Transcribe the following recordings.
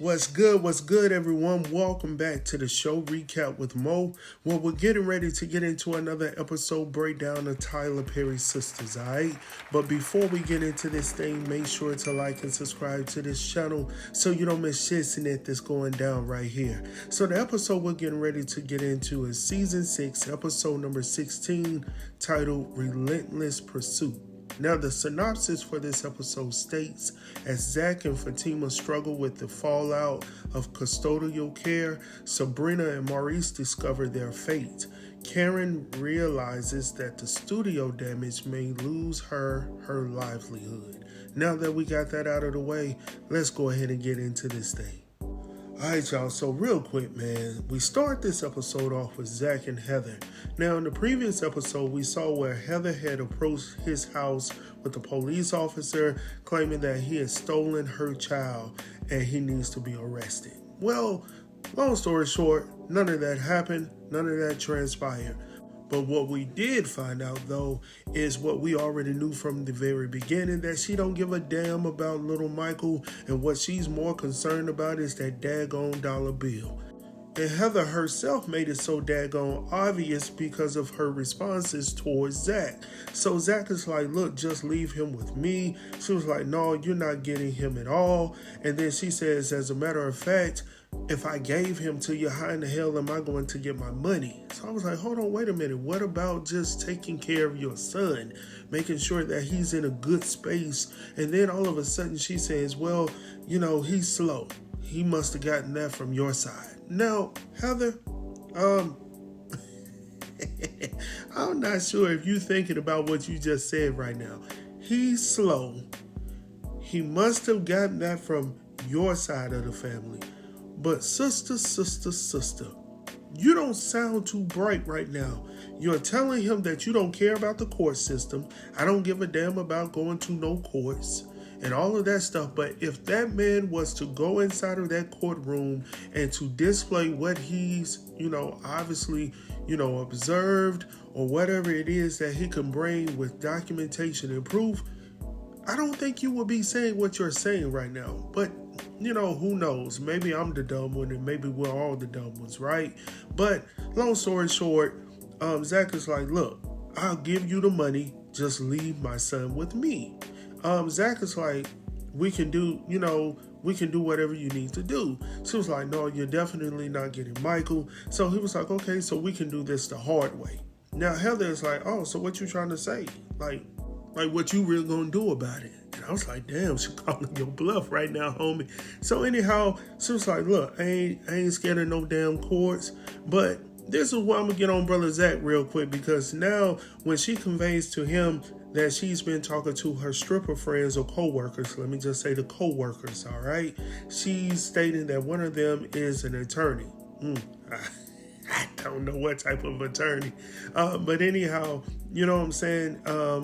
What's good, everyone? Welcome back to the show recap with Mo. Well, we're getting ready to get into another episode breakdown of Tyler Perry's Sistas, alright? But before we get into this thing, make sure to like and subscribe to this channel so you don't miss shit that's going down right here. So the episode we're getting ready to get into is Season 6, Episode number 16, titled Relentless Pursuit. Now, the synopsis for this episode states, as Zac and Fatima struggle with the fallout of custodial care, Sabrina and Maurice discover their fate. Karen realizes that the studio damage may lose her livelihood. Now that we got that out of the way, let's go ahead and get into this thing. Alright, y'all, so real quick, man, we start this episode off with Zac and Heather. Now, in the previous episode, we saw where Heather had approached his house with a police officer claiming that he had stolen her child and he needs to be arrested. Well, long story short, none of that happened, none of that transpired. But what we did find out, though, is what we already knew from the very beginning, that she don't give a damn about little Michael, and what she's more concerned about is that daggone dollar bill. And Heather herself made it so daggone obvious because of her responses towards Zac. So Zac is like, look, just leave him with me. She was like, no, you're not getting him at all. And then she says, as a matter of fact, if I gave him to you, how in the hell am I going to get my money? So I was like, hold on, wait a minute. What about just taking care of your son, making sure that he's in a good space? And then all of a sudden she says, well, he's slow. He must have gotten that from your side. Now, Heather, I'm not sure if you're thinking about what you just said right now. He's slow. He must have gotten that from your side of the family. But sister, you don't sound too bright right now. You're telling him that you don't care about the court system. I don't give a damn about going to no courts and all of that stuff. But if that man was to go inside of that courtroom and to display what he's, obviously, observed or whatever it is that he can bring with documentation and proof, I don't think you would be saying what you're saying right now. But who knows? Maybe I'm the dumb one and maybe we're all the dumb ones, right? But long story short, Zac is like, look, I'll give you the money. Just leave my son with me. Zac is like, we can do whatever you need to do. She was like, no, you're definitely not getting Michael. So he was like, okay, so we can do this the hard way. Now Heather is like, oh, so what you trying to say? Like what you really gonna do about it? And I was like, damn, she calling your bluff right now, homie. So anyhow, she was like, look, I ain't scared of no damn courts. But this is where I'm gonna get on brother Zac real quick, because now when she conveys to him that she's been talking to her stripper friends or co-workers, let me just say the co-workers, all right? She's stating that one of them is an attorney. I don't know what type of attorney. But anyhow, you know what I'm saying?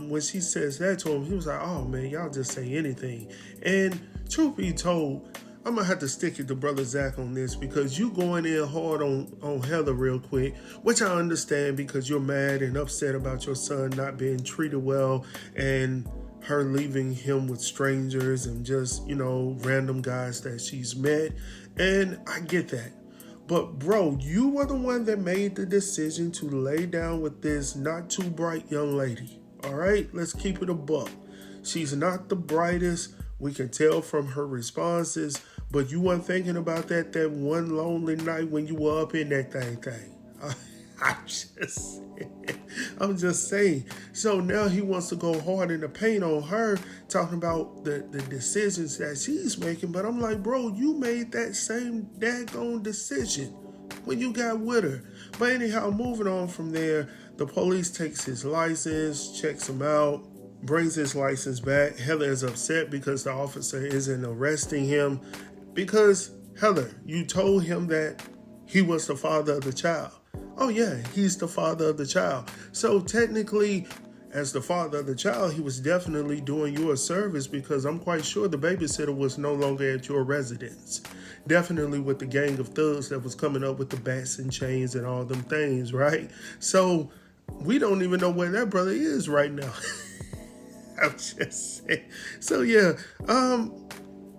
When she says that to him, he was like, oh man, y'all just say anything. And truth be told, I'm going to have to stick it to brother Zac on this, because you going in hard on Heather real quick, which I understand because you're mad and upset about your son not being treated well and her leaving him with strangers and just, random guys that she's met. And I get that. But bro, you were the one that made the decision to lay down with this not too bright young lady. All right, let's keep it a buck. She's not the brightest. We can tell from her responses, but you weren't thinking about that one lonely night when you were up in that thing. I'm just saying. So now he wants to go hard in the paint on her, talking about the decisions that she's making. But I'm like, bro, you made that same daggone decision when you got with her. But anyhow, moving on from there, the police takes his license, checks him out, brings his license back. Heather is upset because the officer isn't arresting him, because Heather, you told him that he was the father of the child. Oh yeah, he's the father of the child. So technically, as the father of the child, he was definitely doing you a service, because I'm quite sure the babysitter was no longer at your residence. Definitely with the gang of thugs that was coming up with the bats and chains and all them things, right? So we don't even know where that brother is right now. I'm just saying. So yeah,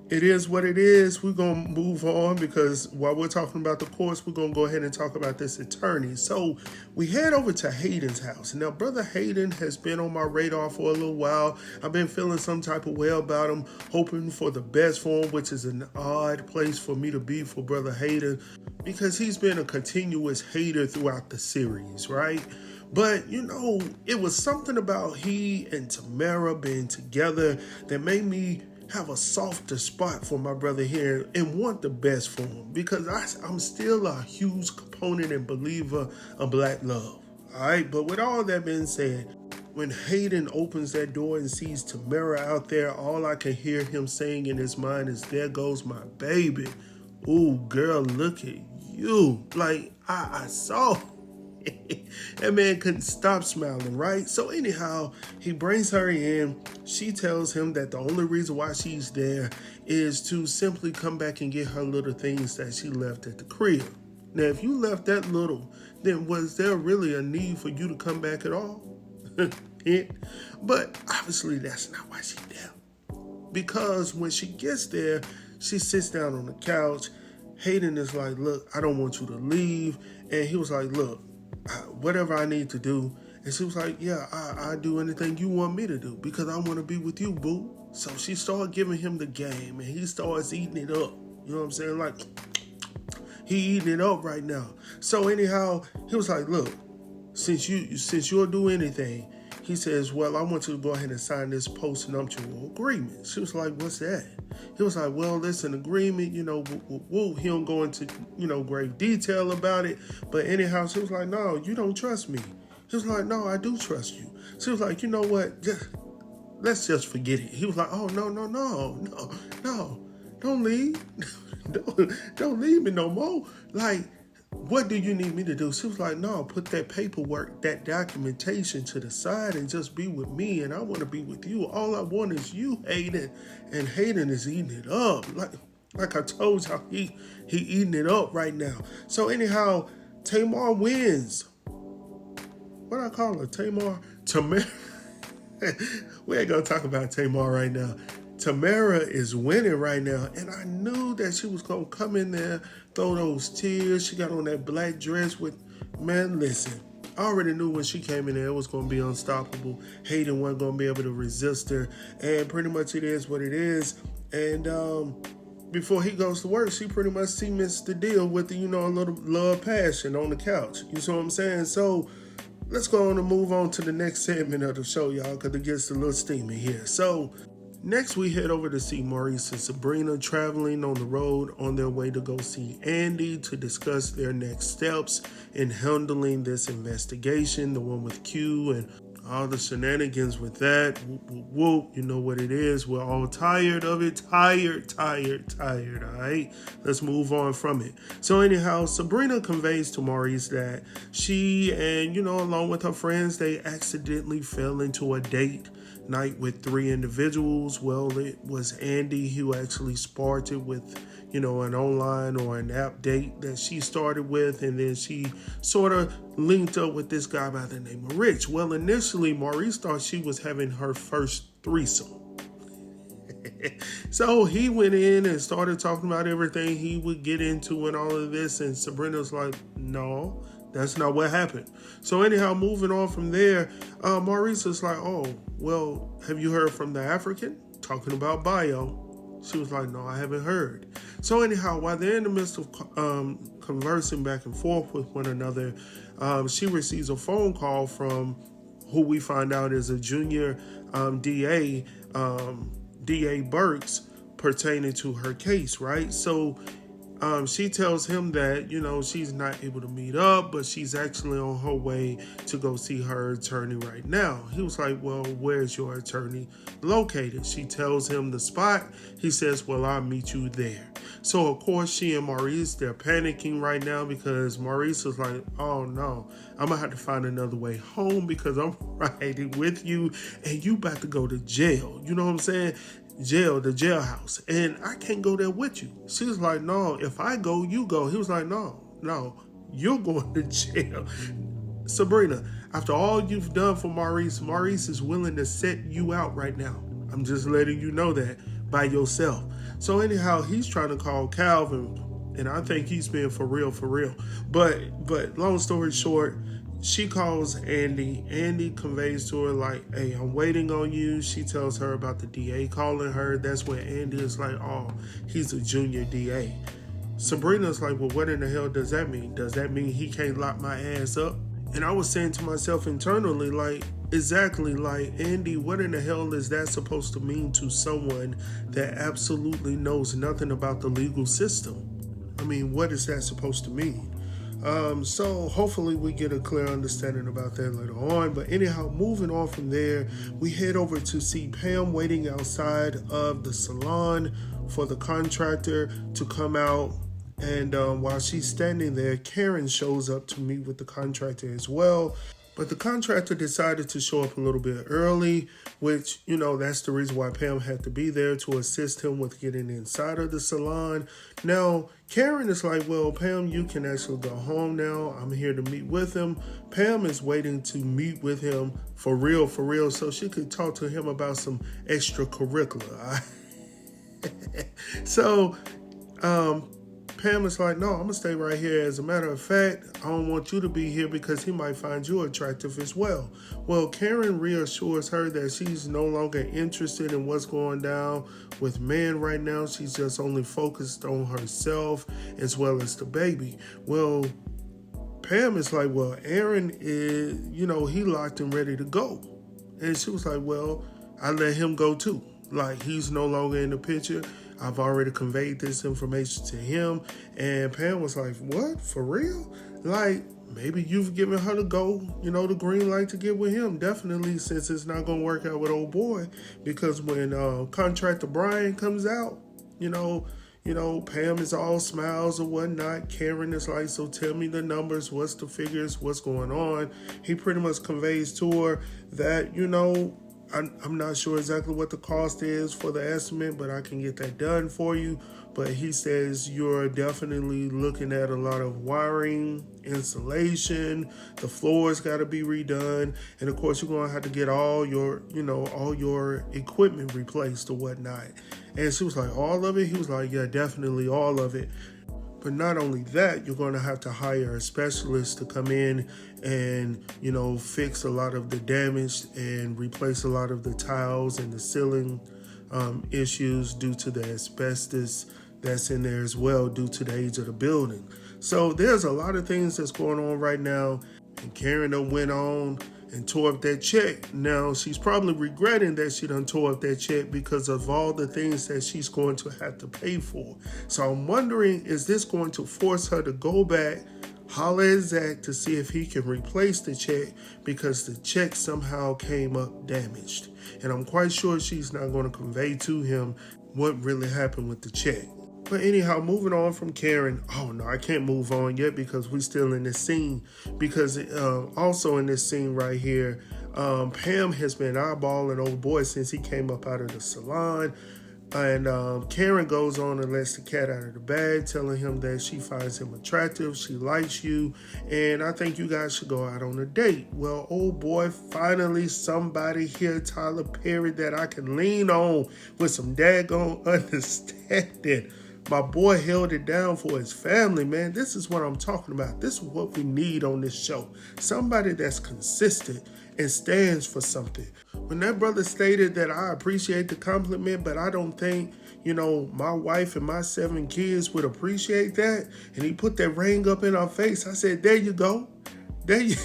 It is what it is. We're going to move on because while we're talking about the course, we're going to go ahead and talk about this attorney. So we head over to Hayden's house. Now, Brother Hayden has been on my radar for a little while. I've been feeling some type of way about him, hoping for the best for him, which is an odd place for me to be for Brother Hayden because he's been a continuous hater throughout the series, right? But, it was something about he and Tamara being together that made me have a softer spot for my brother here and want the best for him because I'm still a huge component and believer of black love. All right, but with all that being said, when Hayden opens that door and sees Tamara out there, all I can hear him saying in his mind is, "There goes my baby. Ooh, girl, look at you." Like, I saw that man couldn't stop smiling, right? So anyhow, he brings her in. She tells him that the only reason why she's there is to simply come back and get her little things that she left at the crib. Now, if you left that little, then was there really a need for you to come back at all? Yeah. But obviously that's not why she's there. Because when she gets there, she sits down on the couch. Hayden is like, "Look, I don't want you to leave." And he was like, "Look, whatever I need to do." And she was like, "Yeah, I do anything you want me to do because I want to be with you, boo." So she started giving him the game and he starts eating it up. You know what I'm saying? Like, he eating it up right now. So anyhow, he was like, "Look, since you'll do anything," he says, "Well, I want you to go ahead and sign this post-nuptial agreement." She was like, "What's that?" He was like, "Well, it's an agreement, he don't go into, great detail about it. But anyhow," she was like, "No, you don't trust me." He was like, "No, I do trust you." She was like, "You know what? Let's just forget it." He was like, "Oh, no, don't leave. don't leave me no more. Like, what do you need me to do?" She was like, "No, put that paperwork, that documentation to the side and just be with me. And I want to be with you. All I want is you, Hayden." And Hayden is eating it up. Like I told y'all, he eating it up right now. So anyhow, Tamar wins. What I call her? Tamara. We ain't going to talk about Tamar right now. Tamara is winning right now, and I knew that she was going to come in there, throw those tears. She got on that black dress with, man, listen, I already knew when she came in there it was going to be unstoppable. Hayden wasn't going to be able to resist her, and pretty much it is what it is. And before he goes to work, she pretty much cements the deal with, a little love passion on the couch. You see what I'm saying? So let's go on and move on to the next segment of the show, y'all, because it gets a little steamy here. So next, we head over to see Maurice and Sabrina traveling on the road on their way to go see Andy to discuss their next steps in handling this investigation, the one with Q and all the shenanigans with that. Whoop, whoop, whoop. You know what it is. We're all tired of it. Tired. All right? Let's move on from it. So anyhow, Sabrina conveys to Maurice that she and, along with her friends, they accidentally fell into a date night with 3 individuals. Well, it was Andy who actually started with, an online or an app date that she started with, and then she sort of linked up with this guy by the name of Rich. Well, initially, Maurice thought she was having her first threesome. So he went in and started talking about everything he would get into and all of this, and Sabrina's like, "No, that's not what happened." So anyhow, moving on from there, Maurice is like, "Oh, well, have you heard from the African?" Talking about bio. She was like, "No, I haven't heard." So anyhow, while they're in the midst of conversing back and forth with one another, she receives a phone call from who we find out is a junior DA, DA Burks, pertaining to her case, right? So she tells him that, she's not able to meet up, but she's actually on her way to go see her attorney right now. He was like, "Well, where's your attorney located?" She tells him the spot. He says, "Well, I'll meet you there." So, of course, she and Maurice, they're panicking right now because Maurice is like, "Oh, no, I'm going to have to find another way home because I'm riding with you and you about to go to jail." You know what I'm saying? Jail, the jailhouse, and I can't go there with you. She was like, "No, if I go, you go." He was like, no, you're going to jail. Sabrina, after all you've done for Maurice is willing to set you out right now. I'm just letting you know that by yourself. So anyhow, he's trying to call Calvin, and I think he's being for real. But long story short, she calls Andy. Andy conveys to her like, hey, I'm waiting on you. She tells her about the DA calling her. That's when Andy is like, oh, he's a junior DA. Sabrina's like, well, what in the hell does that mean? Does that mean he can't lock my ass up? And I was saying to myself internally, like, exactly, like, Andy, what in the hell is that supposed to mean to someone that absolutely knows nothing about the legal system? I mean, what is that supposed to mean? So hopefully we get a clear understanding about that later on. But anyhow, moving on from there, we head over to see Pam waiting outside of the salon for the contractor to come out. And while she's standing there, Karen shows up to meet with the contractor as well. But the contractor decided to show up a little bit early, which, that's the reason why Pam had to be there to assist him with getting inside of the salon. Now, Karen is like, well, Pam, you can actually go home now. I'm here to meet with him. Pam is waiting to meet with him for real, so she could talk to him about some extracurricular. So, Pam is like, no, I'm going to stay right here. As a matter of fact, I don't want you to be here because he might find you attractive as well. Well, Karen reassures her that she's no longer interested in what's going down with men right now. She's just only focused on herself as well as the baby. Well, Pam is like, well, Aaron is, he locked and ready to go. And she was like, well, I let him go too. Like, he's no longer in the picture. I've already conveyed this information to him. And Pam was like, what? For real? Like, maybe you've given her the go, the green light to get with him. Definitely, since it's not going to work out with old boy. Because when contractor Brian comes out, Pam is all smiles or whatnot. Karen is like, so tell me the numbers. What's the figures? What's going on? He pretty much conveys to her that, I'm not sure exactly what the cost is for the estimate, but I can get that done for you. But he says you're definitely looking at a lot of wiring, insulation, the floors got to be redone. And of course, you're going to have to get all your equipment replaced or whatnot. And she was like, all of it? He was like, yeah, definitely all of it. But not only that, you're going to have to hire a specialist to come in and, fix a lot of the damage and replace a lot of the tiles and the ceiling issues due to the asbestos that's in there as well due to the age of the building. So there's a lot of things that's going on right now. And Karen done went on and tore up that check. Now, she's probably regretting that she done tore up that check because of all the things that she's going to have to pay for. So I'm wondering, is this going to force her to go back, holler at Zac to see if he can replace the check because the check somehow came up damaged? And I'm quite sure she's not going to convey to him what really happened with the check. But anyhow, moving on from Karen. Oh no, I can't move on yet because we're still in this scene. Because also in this scene right here, Pam has been eyeballing old boy since he came up out of the salon. And Karen goes on and lets the cat out of the bag, telling him that she finds him attractive, she likes you, and I think you guys should go out on a date. Well, old boy, finally somebody here, Tyler Perry, that I can lean on with some daggone understanding. My boy held it down for his family, man. This is what I'm talking about. This is what we need on this show. Somebody that's consistent and stands for something. When that brother stated that I appreciate the compliment, but I don't think, my wife and my 7 kids would appreciate that, and he put that ring up in our face, I said, there you go. There you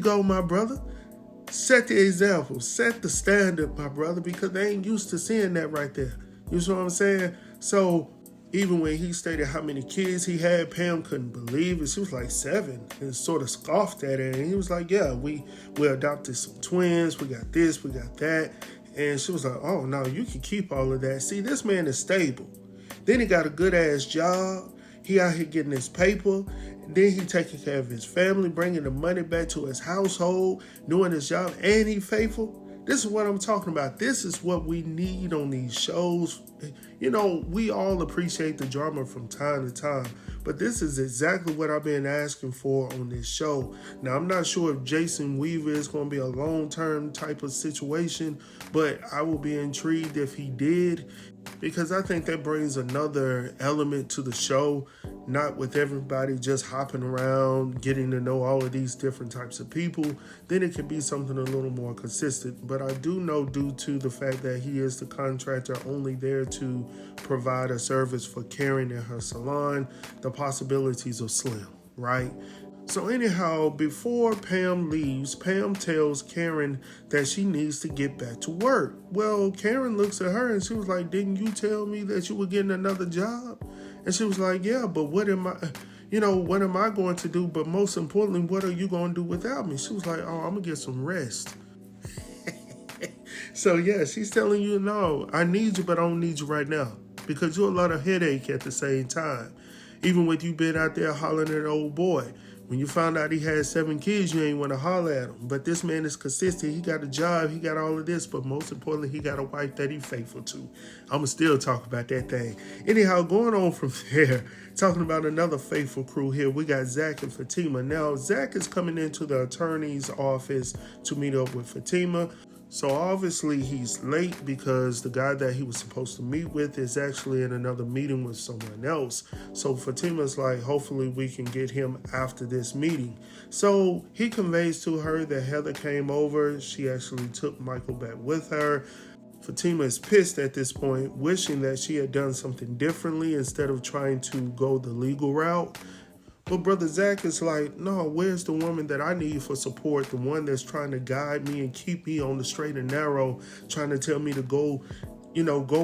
go, my brother. Set the example. Set the standard, my brother, because they ain't used to seeing that right there. You know what I'm saying? So even when he stated how many kids he had, Pam couldn't believe it. She was like 7 and sort of scoffed at it. And he was like, yeah, we adopted some twins. We got this, we got that. And she was like, oh, no, you can keep all of that. See, this man is stable. Then he got a good ass job. He out here getting his paper. And then he taking care of his family, bringing the money back to his household, doing his job, and he faithful. This is what I'm talking about. This is what we need on these shows we all appreciate the drama from time to time, but this is exactly what I've been asking for on this show. Now, I'm not sure if Jason Weaver is going to be a long-term type of situation, but I will be intrigued if he did, because I think that brings another element to the show, not with everybody just hopping around, getting to know all of these different types of people. Then it can be something a little more consistent. But I do know, due to the fact that he is the contractor only there to provide a service for Karen in her salon, the possibilities are slim, right? So anyhow, before Pam leaves, Pam tells Karen that she needs to get back to work. Well, Karen looks at her and she was like, didn't you tell me that you were getting another job? And she was like, yeah, but what am I going to do? But most importantly, what are you going to do without me? She was like, oh, I'm going to get some rest. So yeah, she's telling you, no, I need you, but I don't need you right now, because you're a lot of headache at the same time. Even with you being out there hollering at an old boy. When you found out he had 7 kids, you ain't want to holler at him. But this man is consistent. He got a job. He got all of this. But most importantly, he got a wife that he's faithful to. I'm going to still talk about that thing. Anyhow, going on from there, talking about another faithful crew here, we got Zac and Fatima. Now, Zac is coming into the attorney's office to meet up with Fatima. So obviously he's late because the guy that he was supposed to meet with is actually in another meeting with someone else. So Fatima's like, hopefully we can get him after this meeting. So he conveys to her that Heather came over. She actually took Michael back with her. Fatima is pissed at this point, wishing that she had done something differently instead of trying to go the legal route. But Brother Zac is like, no, where's the woman that I need for support? The one that's trying to guide me and keep me on the straight and narrow, trying to tell me to go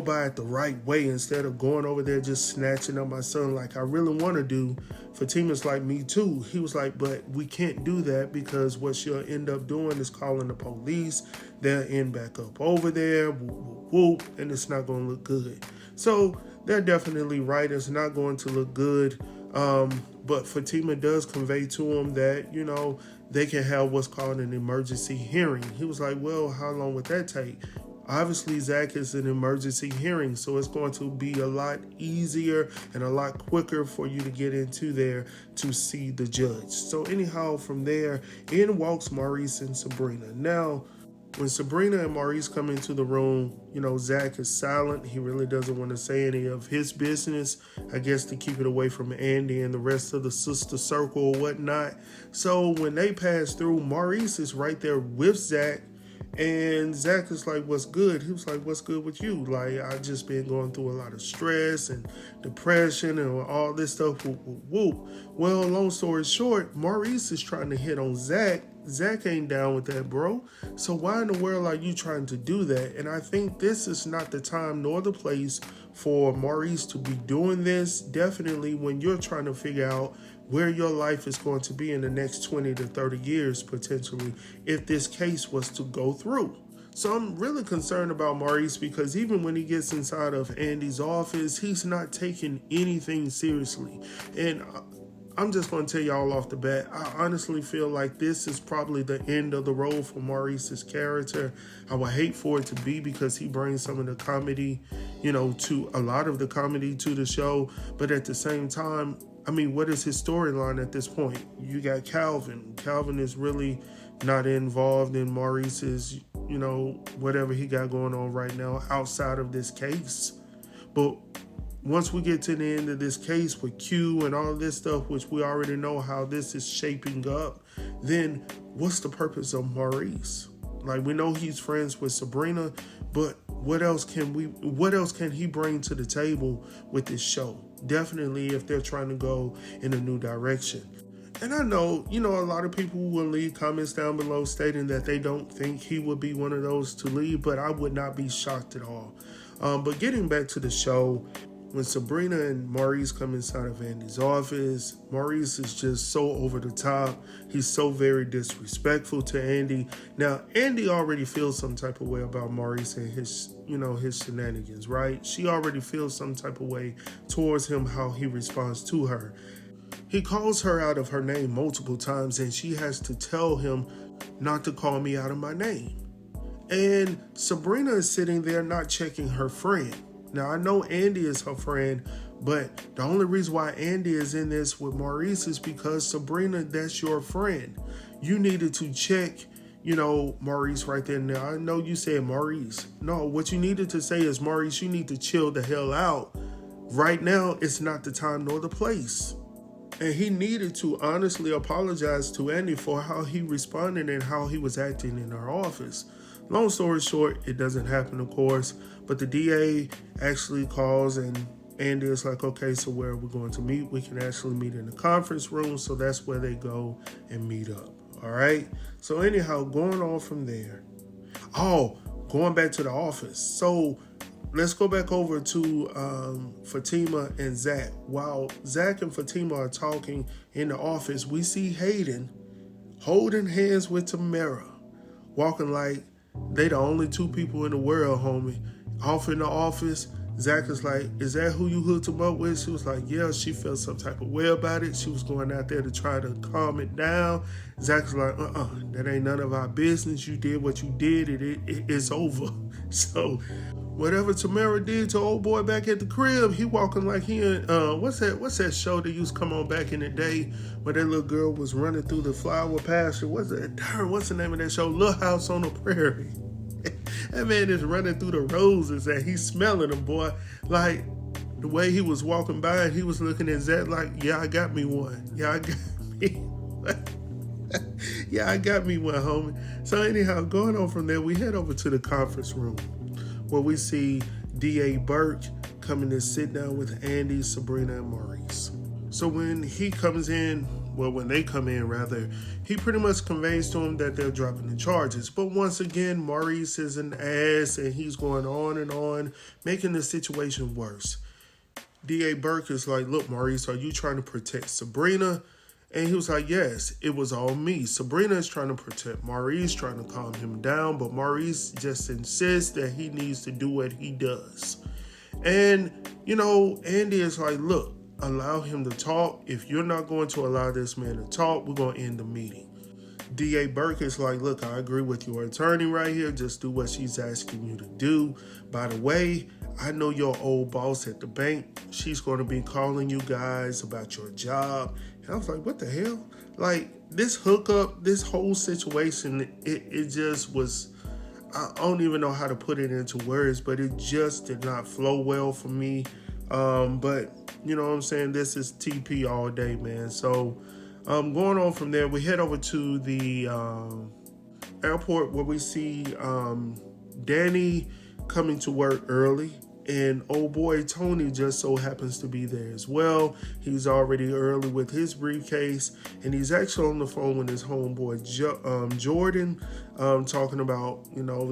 by it the right way instead of going over there just snatching up my son like I really want to do. Fatima's like, me too. He was like, but we can't do that, because what she'll end up doing is calling the police. They'll end back up over there, whoop, whoop, whoop, and it's not going to look good. So they're definitely right. It's not going to look good. But Fatima does convey to him that, they can have what's called an emergency hearing. He was like, well, how long would that take? Obviously, Zac is an emergency hearing, so it's going to be a lot easier and a lot quicker for you to get into there to see the judge. So anyhow, from there, in walks Maurice and Sabrina. Now, when Sabrina and Maurice come into the room, Zac is silent. He really doesn't want to say any of his business, I guess to keep it away from Andy and the rest of the sister circle or whatnot. So when they pass through, Maurice is right there with Zac. And Zac is like, what's good? He was like, what's good with you? Like, I just been going through a lot of stress and depression and all this stuff. Whoop, whoop, whoop. Well, long story short, Maurice is trying to hit on Zac. Zac ain't down with that, bro. So why in the world are you trying to do that? And I think this is not the time nor the place for Maurice to be doing this. Definitely when you're trying to figure out where your life is going to be in the next 20 to 30 years, potentially, if this case was to go through. So I'm really concerned about Maurice, because even when he gets inside of Andy's office, he's not taking anything seriously. And I'm just going to tell y'all off the bat, I honestly feel like this is probably the end of the road for Maurice's character. I would hate for it to be, because he brings some of the comedy, to a lot of the comedy to the show. But at the same time, what is his storyline at this point? You got Calvin. Calvin is really not involved in Maurice's, whatever he got going on right now outside of this case. But once we get to the end of this case with Q and all of this stuff, which we already know how this is shaping up, then what's the purpose of Maurice? Like, we know he's friends with Sabrina, but what else can he bring to the table with this show? Definitely if they're trying to go in a new direction. And I know, a lot of people will leave comments down below stating that they don't think he would be one of those to leave, but I would not be shocked at all. But getting back to the show, when Sabrina and Maurice come inside of Andy's office, Maurice is just so over the top. He's so very disrespectful to Andy. Now, Andy already feels some type of way about Maurice and his shenanigans, right? She already feels some type of way towards him, how he responds to her. He calls her out of her name multiple times, and she has to tell him not to call me out of my name. And Sabrina is sitting there not checking her friend. Now, I know Andy is her friend, but the only reason why Andy is in this with Maurice is because, Sabrina, that's your friend. You needed to check, Maurice right there and there. I know you said Maurice. No, what you needed to say is, Maurice, you need to chill the hell out. Right now, it's not the time nor the place. And he needed to honestly apologize to Andy for how he responded and how he was acting in our office. Long story short, it doesn't happen, of course, but the DA actually calls and Andy is like, okay, so where are we going to meet? We can actually meet in the conference room. So that's where they go and meet up. All right. So anyhow, going on from there. Oh, going back to the office. So let's go back over to Fatima and Zac. While Zac and Fatima are talking in the office, we see Hayden holding hands with Tamara, walking like they the only two people in the world, homie. Off in the office, Zac is like, is that who you hooked him up with? She was like, yeah, she felt some type of way about it. She was going out there to try to calm it down. Zac's like, that ain't none of our business. You did what you did. It's over. So whatever Tamara did to old boy back at the crib, he walking like he in, what's that show that used to come on back in the day where that little girl was running through the flower pasture? What's the name of that show? Little House on the Prairie. That man is running through the roses and he's smelling them, boy. Like, the way he was walking by and he was looking at Zac like, yeah, I got me one. Yeah, I got me one. Yeah, I got me one, homie. So anyhow, going on from there, we head over to the conference room where we see D.A. Burke coming to sit down with Andy, Sabrina, and Maurice. So when he comes in, well, when they come in, rather, he pretty much conveys to him that they're dropping the charges. But once again, Maurice is an ass, and he's going on, making the situation worse. D.A. Burke is like, look, Maurice, are you trying to protect Sabrina? And he was like, yes, it was all me. Sabrina is trying to protect Maurice, trying to calm him down, but Maurice just insists that he needs to do what he does. And, Andy is like, look, allow him to talk. If you're not going to allow this man to talk, we're going to end the meeting. D.A. Burke is like, look, I agree with your attorney right here. Just do what she's asking you to do. By the way, I know your old boss at the bank. She's going to be calling you guys about your job. And I was like, what the hell? Like, this hookup, this whole situation, it just was, I don't even know how to put it into words, but it just did not flow well for me. But you know what I'm saying? This is TP all day, man. So going on from there, we head over to the airport where we see Danny coming to work early. And old boy Tony just so happens to be there as well. He's already early with his briefcase. And he's actually on the phone with his homeboy Jordan, talking about,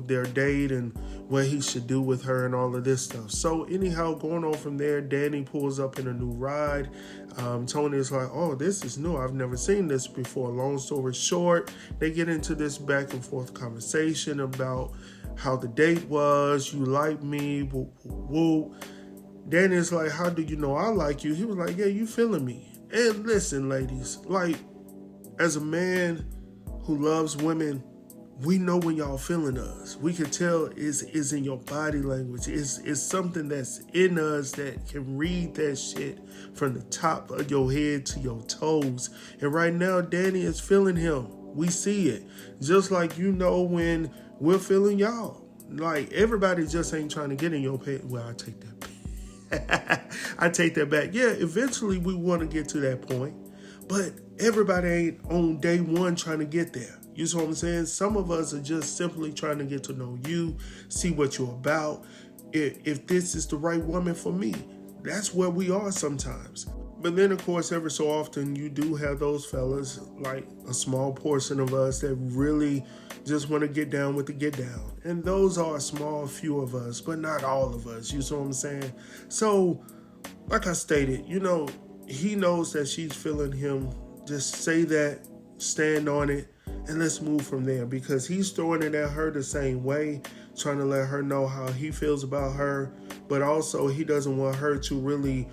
their date and what he should do with her and all of this stuff. So anyhow, going on from there, Danny pulls up in a new ride. Tony is like, oh, this is new. I've never seen this before. Long story short, they get into this back and forth conversation about how the date was, you like me, whoop, whoop, whoop. Danny's like, how do you know I like you? He was like, yeah, you feeling me. And listen, ladies, like, as a man who loves women, we know when y'all feeling us. We can tell it's in your body language. It's something that's in us that can read that shit from the top of your head to your toes. And right now, Danny is feeling him. We see it. Just like when we're feeling y'all. Like, everybody just ain't trying to get in your head. Well, I take that back. I take that back. Yeah, eventually we want to get to that point. But everybody ain't on day one trying to get there. You see what I'm saying? Some of us are just simply trying to get to know you, see what you're about. If this is the right woman for me. That's where we are sometimes. But then, of course, every so often you do have those fellas, like a small portion of us that really just want to get down with the get down. And those are a small few of us, but not all of us. You see what I'm saying? So, like I stated, he knows that she's feeling him. Just say that, stand on it, and let's move from there. Because he's throwing it at her the same way, trying to let her know how he feels about her. But also, he doesn't want her to really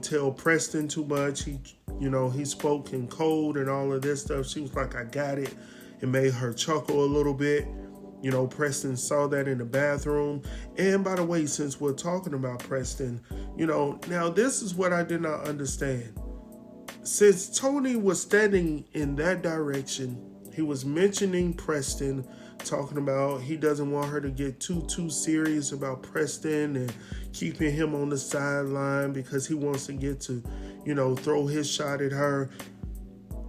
tell Preston too much. He spoke in code and all of this stuff. She was like, I got it. It made her chuckle a little bit. Preston saw that in the bathroom. And by the way, since we're talking about Preston, now this is what I did not understand. Since Tony was standing in that direction, he was mentioning Preston, talking about he doesn't want her to get too serious about Preston and keeping him on the sideline because he wants to get to, throw his shot at her.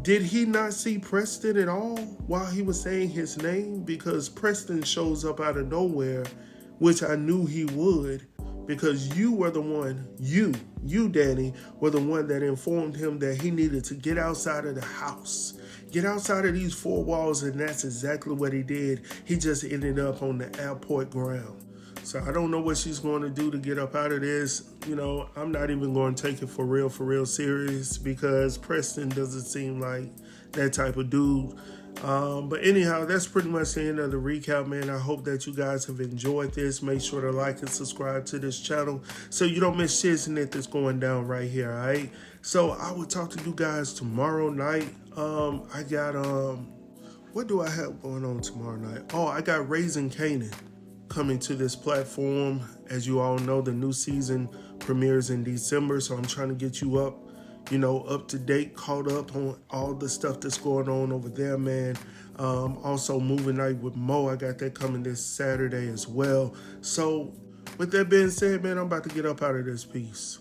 Did he not see Preston at all while he was saying his name? Because Preston shows up out of nowhere, which I knew he would, because you were the one, you, Danny, were the one that informed him that he needed to get outside of the house, get outside of these four walls, and that's exactly what he did. He just ended up on the airport ground. So I don't know what she's going to do to get up out of this. I'm not even going to take it for real serious, because Preston doesn't seem like that type of dude. But anyhow, that's pretty much the end of the recap, man. I hope that you guys have enjoyed this. Make sure to like and subscribe to this channel so you don't miss shiznit that's going down right here, all right? So I will talk to you guys tomorrow night. I got, what do I have going on tomorrow night? Oh, I got Raising Canaan coming to this platform. As you all know, the new season premieres in December, so I'm trying to get you up to date, caught up on all the stuff that's going on over there, man. Also, Movie Night with Mo, I got that coming this Saturday as well. So with that being said, man, I'm about to get up out of this piece.